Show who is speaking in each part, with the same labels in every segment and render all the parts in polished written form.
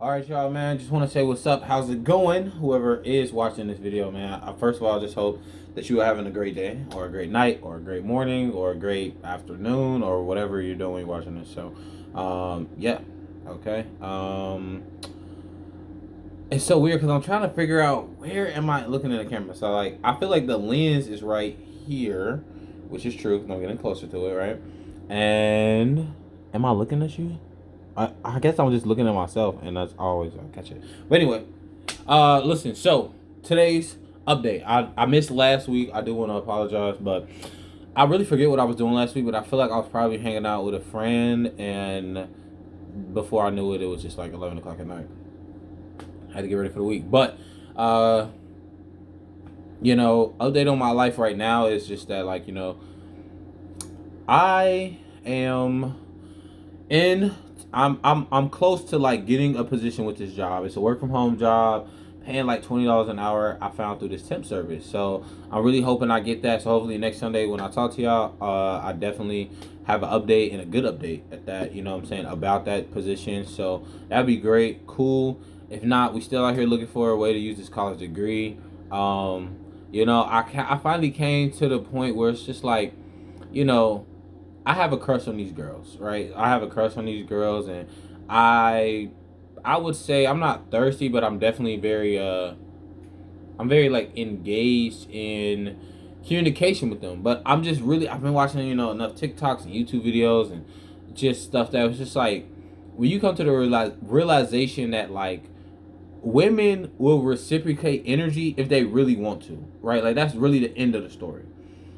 Speaker 1: All right, y'all, man. Just want to say what's up. How's it going? Whoever is watching this video, man. First of all, I just hope that you are having a great day, or a great night, or a great morning, or a great afternoon, or whatever you're doing when you're watching this. So, yeah, okay. It's so weird because I'm trying to figure out where am I looking at the camera. So, like, I feel like the lens is right here, which is true. 'Cause I'm getting closer to it, right? And am I looking at you? I guess I'm just looking at myself, and that's always I catch it. But anyway, listen. So today's update. I missed last week. I do want to apologize, but I really forget what I was doing last week. But I feel like I was probably hanging out with a friend, and before I knew it, it was just like 11 o'clock at night. I had to get ready for the week, but update on my life right now is just that, like, I am in I'm close to like getting a position with this job. It's a work from home job, paying like $20 an hour. I found through this temp service, so I'm really hoping I get that. So hopefully next Sunday when I talk to y'all, I definitely have an update and a good update at that. You know what I'm saying, about that position. So that'd be great, cool. If not, we still out here looking for a way to use this college degree. I finally came to the point where it's just like, you know, I have a crush on these girls, right? I have a crush on these girls, and I would say I'm not thirsty, but I'm definitely I'm very like engaged in communication with them. But I've been watching, enough TikToks and YouTube videos and just stuff that was just like, when you come to the realization that, like, women will reciprocate energy if they really want to, right? Like, that's really the end of the story.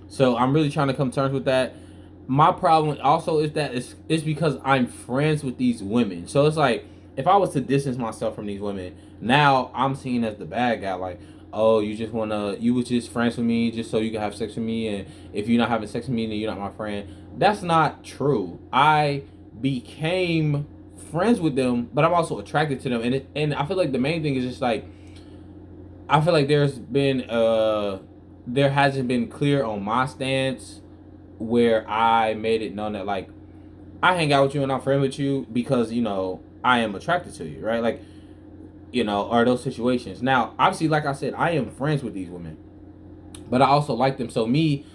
Speaker 1: So I'm really trying to come to terms with that. My problem also is that it's because I'm friends with these women. So it's like, if I was to distance myself from these women, now I'm seen as the bad guy. Like, oh, you was just friends with me just so you can have sex with me, and if you're not having sex with me, then you're not my friend. That's not true. I became friends with them, but I'm also attracted to them, and I feel like the main thing is just like, I feel like there hasn't been clear on my stance where I made it known that, like, I hang out with you and I'm friend with you because, I am attracted to you, right? Like, are those situations. Now, obviously, like I said, I am friends with these women, but I also like them. So me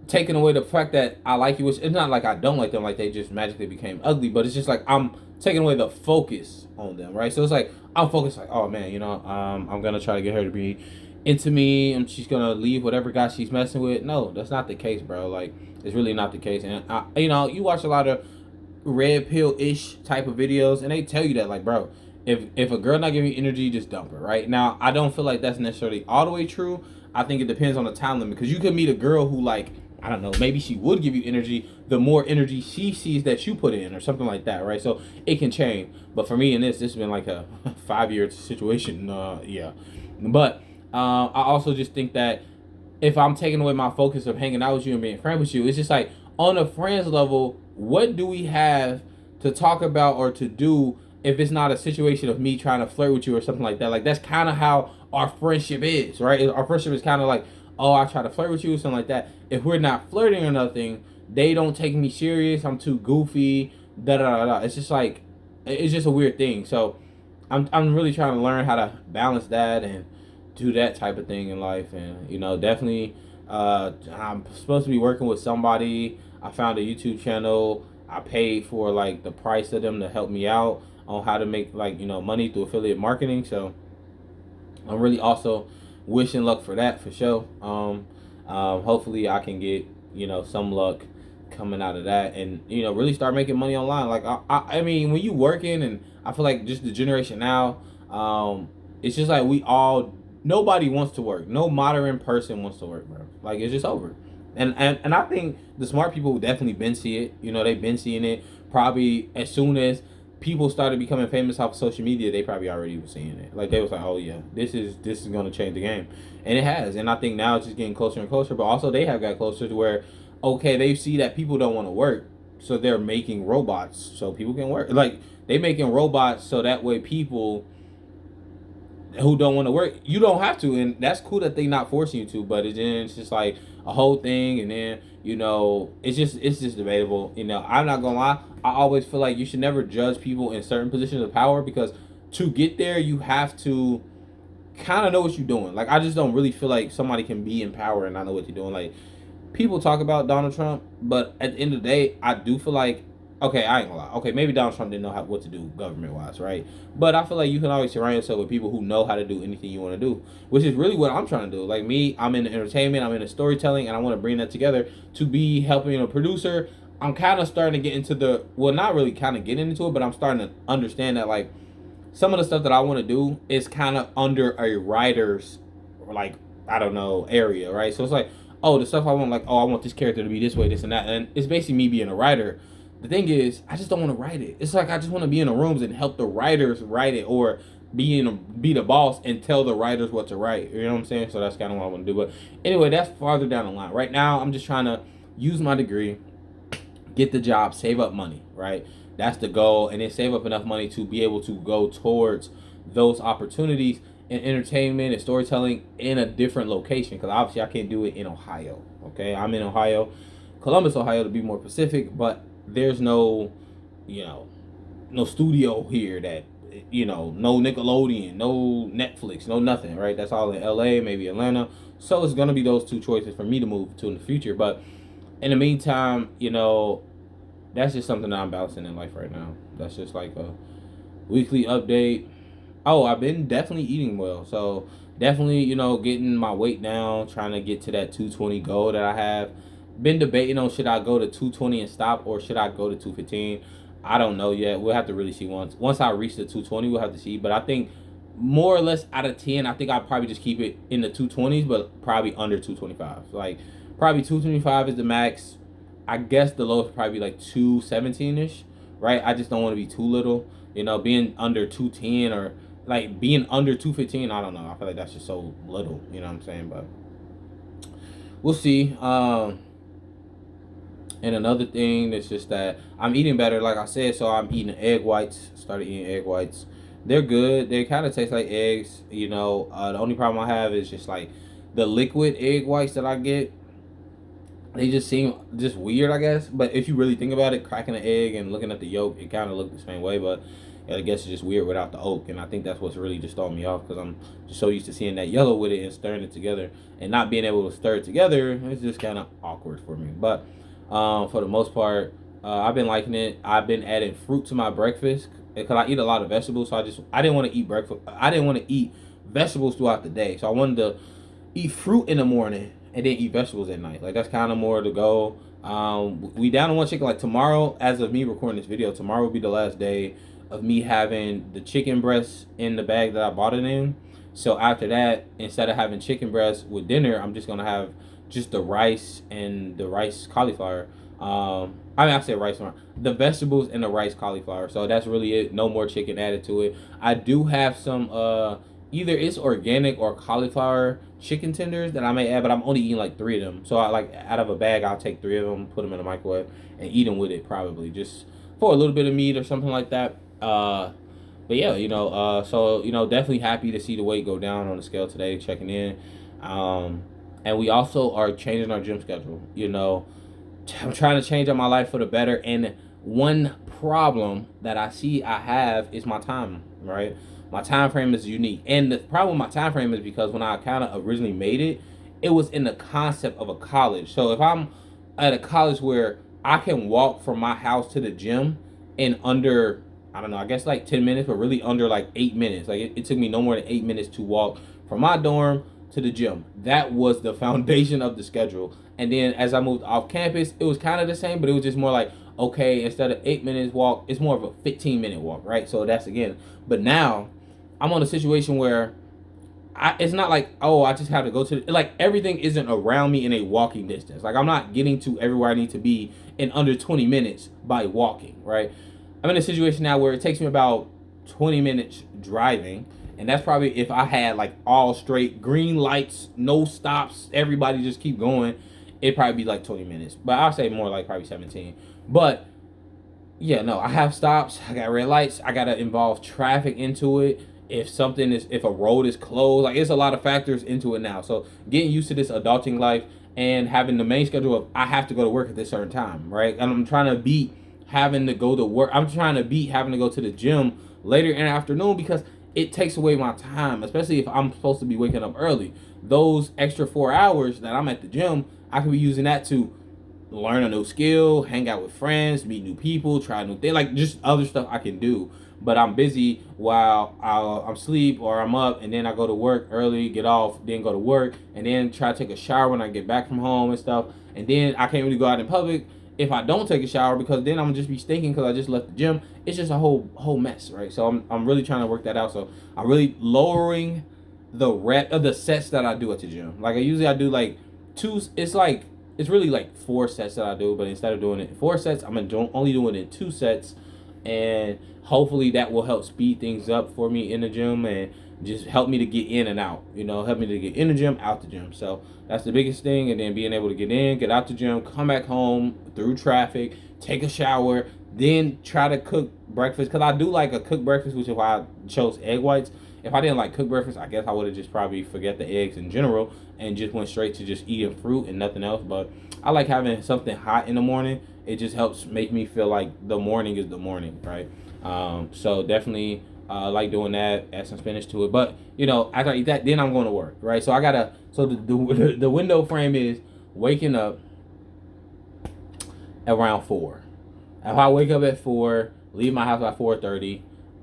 Speaker 1: taking away the fact that I like you, which it's not like I don't like them, like they just magically became ugly, but it's just like I'm taking away the focus on them, right? So it's like I'm focused, like, oh man, I'm gonna try to get her to be into me, and she's gonna leave whatever guy she's messing with. No, that's not the case, bro. Like, it's really not the case. And you watch a lot of red pill ish type of videos, and they tell you that, like, bro, if a girl not giving you energy, just dump her. Right now, I don't feel like that's necessarily all the way true. I think it depends on the time limit, because you could meet a girl who, like, I don't know, maybe she would give you energy the more energy she sees that you put in, or something like that, right? So it can change. But for me, in this has been like a 5-year situation. Yeah, but I also just think that if I'm taking away my focus of hanging out with you and being friends with you, it's just like, on a friends level, what do we have to talk about or to do if it's not a situation of me trying to flirt with you or something like that? Like, that's kind of how our friendship is, right? Our friendship is kind of like, oh, I try to flirt with you or something like that. If we're not flirting or nothing, they don't take me serious. I'm too goofy. Da da da da. It's just like, it's just a weird thing. So I'm really trying to learn how to balance that and do that type of thing in life. And definitely, I'm supposed to be working with somebody. I found a YouTube channel. I paid for like the price of them to help me out on how to make, like, money through affiliate marketing. So I'm really also wishing luck for that, for sure. Hopefully I can get some luck coming out of that, and really start making money online. Like, I mean, when you working, and I feel like just the generation now, it's just like, nobody wants to work. No modern person wants to work, bro. Like, it's just over. And I think the smart people definitely been see it. They've been seeing it. Probably as soon as people started becoming famous off of social media, they probably already were seeing it. Like, they was like, oh yeah, this is gonna change the game, and it has. And I think now it's just getting closer and closer. But also, they have got closer to where, okay, they see that people don't want to work, so they're making robots so people can work. Like, they making robots so that way people who don't want to work, you don't have to, and that's cool that they not forcing you to. But it's just like a whole thing, and then it's just debatable. I'm not gonna lie. I always feel like you should never judge people in certain positions of power, because to get there, you have to kind of know what you're doing. Like, I just don't really feel like somebody can be in power and not know what they're doing. Like, people talk about Donald Trump, but at the end of the day, I do feel like, okay, I ain't gonna lie. Okay, maybe Donald Trump didn't know what to do government wise, right? But I feel like you can always surround yourself with people who know how to do anything you want to do, which is really what I'm trying to do. Like me, I'm in entertainment, I'm in storytelling, and I want to bring that together to be helping a producer. I'm kind of starting to get into the, well, not really kind of getting into it, but I'm starting to understand that, like, some of the stuff that I want to do is kind of under a writer's, like, I don't know, area, right? So it's like, oh, the stuff I want, like, oh, I want this character to be this way, this and that, and it's basically me being a writer. The thing is, I just don't want to write it. It's like I just want to be in the rooms and help the writers write it, or be the boss and tell the writers what to write. You know what I'm saying? So that's kind of what I want to do. But anyway, that's farther down the line. Right now, I'm just trying to use my degree, get the job, save up money, right? That's the goal, and then save up enough money to be able to go towards those opportunities in entertainment and storytelling in a different location. Because obviously, I can't do it in Ohio. Okay, I'm in Ohio, Columbus, Ohio, to be more specific. But there's no, you know, no studio here that, no Nickelodeon, no Netflix, no nothing, right? That's all in LA, maybe Atlanta. So it's gonna be those two choices for me to move to in the future. But in the meantime, that's just something that I'm balancing in life right now. That's just like a weekly update. Oh, I've been definitely eating well. So definitely, getting my weight down, trying to get to that 220 goal that I have. Been debating on, should I go to 220 and stop, or should I go to 215? I don't know yet. We'll have to really see once I reach the 220. We'll have to see. But I think more or less out of 10, I think I'll probably just keep it in the 220s, but probably under 225. Like, probably 225 is the max. I guess the lowest would probably be like 217-ish, right? I just don't want to be too little. Being under 210, or like being under 215, I don't know. I feel like that's just so little, you know what I'm saying? But we'll see. And another thing that's just that I'm eating better, like I said. So I'm eating egg whites. Started eating egg whites. They're good. They kind of taste like eggs. The only problem I have is just like the liquid egg whites that I get. They just seem just weird, I guess. But if you really think about it, cracking an egg and looking at the yolk, it kind of looked the same way. But I guess it's just weird without the yolk. And I think that's what's really just throwing me off, because I'm just so used to seeing that yellow with it and stirring it together. And not being able to stir it together, it's just kind of awkward for me. But for the most part, I've been liking it. I've been adding fruit to my breakfast because I eat a lot of vegetables. So I didn't want to eat breakfast. I didn't want to eat vegetables throughout the day. So I wanted to eat fruit in the morning and then eat vegetables at night. Like, that's kind of more the goal. We down to one chicken. Like, tomorrow, as of me recording this video, tomorrow will be the last day of me having the chicken breast in the bag that I bought it in. So after that, instead of having chicken breast with dinner, I'm just gonna have just the rice and the rice cauliflower. I say rice, the vegetables and the rice cauliflower. So that's really it. No more chicken added to it. I do have some either it's organic or cauliflower chicken tenders that I may add, but I'm only eating like 3 of them. So I, like, out of a bag, I'll take 3 of them, put them in the microwave, and eat them with it, probably just for a little bit of meat or something like that. But yeah, so definitely happy to see the weight go down on the scale today. Checking in, and we also are changing our gym schedule. I'm trying to change up my life for the better, and one problem that I see I have is my time, right? My time frame is unique, and the problem with my time frame is because when I kind of originally made it, it was in the concept of a college. So if I'm at a college where I can walk from my house to the gym in under, I don't know, I guess like 10 minutes, but really under like 8 minutes. Like, it took me no more than 8 minutes to walk from my dorm to the gym. That was the foundation of the schedule. And then as I moved off campus, it was kind of the same, but it was just more like, okay, instead of 8 minutes walk, it's more of a 15-minute walk, right? So that's again. But now I'm on a situation where it's not like, oh, I just have to go to like, everything isn't around me in a walking distance. Like, I'm not getting to everywhere I need to be in under 20 minutes by walking, right? I'm in a situation now where it takes me about 20 minutes driving, and that's probably if I had like all straight green lights, no stops, everybody just keep going, it'd probably be like 20 minutes. But I'll say more like probably 17. But yeah, no, I have stops, I got red lights, I gotta involve traffic into it. If a road is closed, like, it's a lot of factors into it now. So getting used to this adulting life and having the main schedule of I have to go to work at this certain time, right? And I'm trying to beat having to go to work. I'm trying to beat having to go to the gym later in the afternoon because it takes away my time, especially if I'm supposed to be waking up early. Those extra 4 hours that I'm at the gym, I could be using that to learn a new skill, hang out with friends, meet new people, try new things, like just other stuff I can do. But I'm busy while I'm asleep or I'm up, and then I go to work early, get off, then go to work, and then try to take a shower when I get back from home and stuff. And then I can't really go out in public if I don't take a shower because then I'm gonna just be stinking because I just left the gym. It's just a whole mess, right? So I'm really trying to work that out. So I'm really lowering the rep of the sets that I do at the gym. Like I do like two. It's really like 4 sets that I do, but instead of doing it in 4 sets, I'm only doing it in 2 sets, and hopefully that will help speed things up for me in the gym and just help me to get in and out. Help me to get in the gym, out the gym. So that's the biggest thing, and then being able to get in, get out the gym, come back home through traffic, take a shower, then try to cook breakfast because I do like a cooked breakfast, which is why I chose egg whites. If I didn't like cooked breakfast, I guess I would have just probably forget the eggs in general and just went straight to just eating fruit and nothing else. But I like having something hot in the morning. It just helps make me feel like the morning is the morning, right? So definitely like doing that, add some spinach to it. But after I eat that, then I'm going to work, right? So the window frame is waking up around 4. If I wake up at 4, leave my house by 4:30,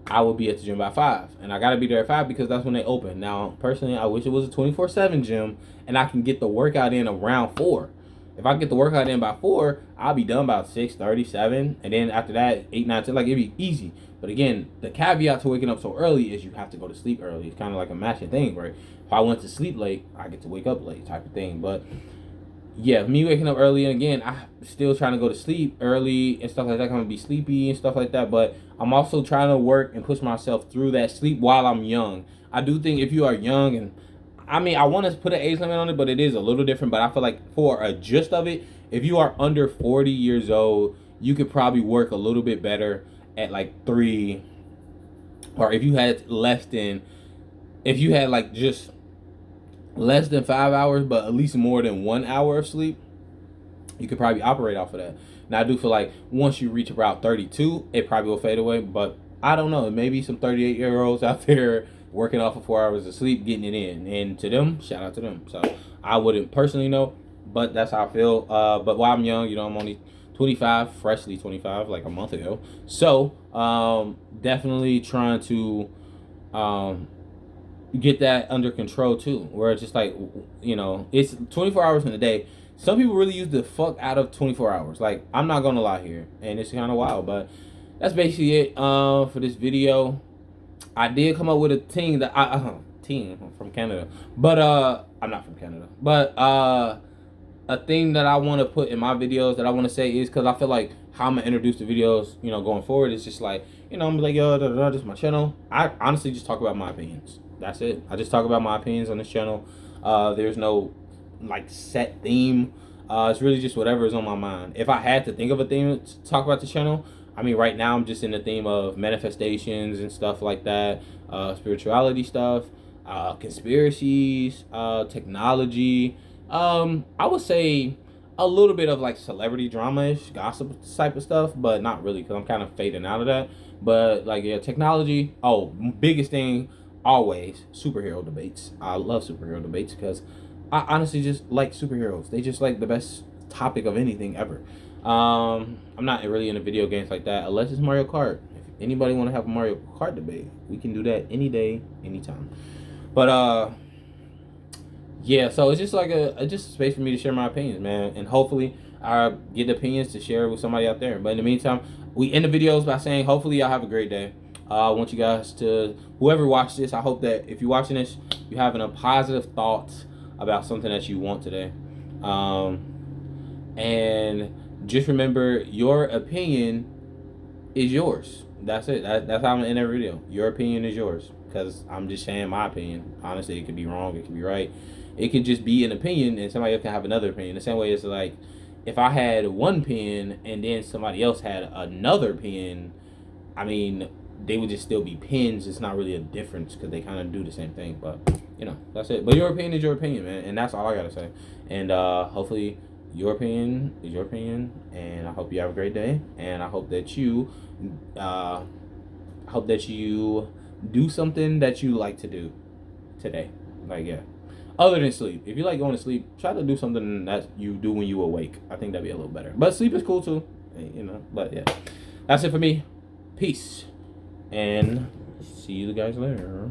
Speaker 1: I will be at the gym by 5. And I got to be there at 5 because that's when they open. Now, personally, I wish it was a 24/7 gym and I can get the workout in around 4. If I get the workout in by 4, I'll be done by 6:37. And then after that, 8, 9, 10, like it'd be easy. But again, the caveat to waking up so early is you have to go to sleep early. It's kind of like a matching thing, right? If I went to sleep late, I get to wake up late type of thing. But yeah, me waking up early, and again, I'm still trying to go to sleep early and stuff like that. I'm gonna be sleepy and stuff like that, but I'm also trying to work and push myself through that sleep while I'm young. I do think if you are young, and I mean, I want to put an age limit on it, but it is a little different. But I feel like for a gist of it, if you are under 40 years old, you could probably work a little bit better at like 3, or if you had like just less than 5 hours, but at least more than 1 hour of sleep, you could probably operate off of that. Now, I do feel like once you reach about 32, it probably will fade away, but I don't know. Maybe some 38-year-olds out there working off of 4 hours of sleep, getting it in. And to them, shout out to them. So I wouldn't personally know, but that's how I feel. But while I'm young, I'm only 25, freshly 25, like a month ago. So definitely trying to get that under control too, where it's just like, it's 24 hours in a day. Some people really use the fuck out of 24 hours. Like, I'm not gonna lie here, and it's kind of wild, but that's basically it for this video. I did come up with a team that team from Canada, but I'm not from Canada, but a thing that I want to put in my videos that I want to say is, because I feel like how I'm gonna introduce the videos, going forward, is just like, I'm like, yo, this is my channel. I honestly just talk about my opinions. That's it. I just talk about my opinions on this channel. There's no like set theme. It's really just whatever is on my mind. If I had to think of a theme to talk about the channel, I mean, right now I'm just in the theme of manifestations and stuff like that, spirituality stuff, conspiracies, technology. I would say a little bit of like celebrity drama-ish, gossip type of stuff, but not really, because I'm kind of fading out of that. But like, yeah, technology. Oh, biggest thing, always superhero debates. I love superhero debates because I honestly just like superheroes. They just like the best topic of anything ever. I'm not really into video games like that unless it's Mario Kart. If anybody want to have a Mario Kart debate, we can do that any day, anytime. But yeah, so it's just like just a space for me to share my opinions, man, and hopefully I get opinions to share with somebody out there. But in the meantime, we end the videos by saying hopefully y'all have a great day. I want you guys to, whoever watched this, I hope that if you're watching this, you're having a positive thoughts about something that you want today. And just remember, your opinion is yours. That's it. That's how I'm gonna end every video. Your opinion is yours, because I'm just saying my opinion. Honestly, it could be wrong, it could be right. It could just be an opinion, and somebody else can have another opinion. The same way it's like, if I had one opinion and then somebody else had another opinion, I mean, they would just still be pins. It's not really a difference because they kind of do the same thing. But that's it. But your opinion is your opinion, man, and that's all I gotta say. And hopefully your opinion is your opinion, and I hope you have a great day, and I hope that you I hope that you do something that you like to do today. Like, yeah. Other than sleep. If you like going to sleep, try to do something that you do when you awake. I think that'd be a little better. But sleep is cool too. You know, but yeah. That's it for me. Peace. And see you guys later.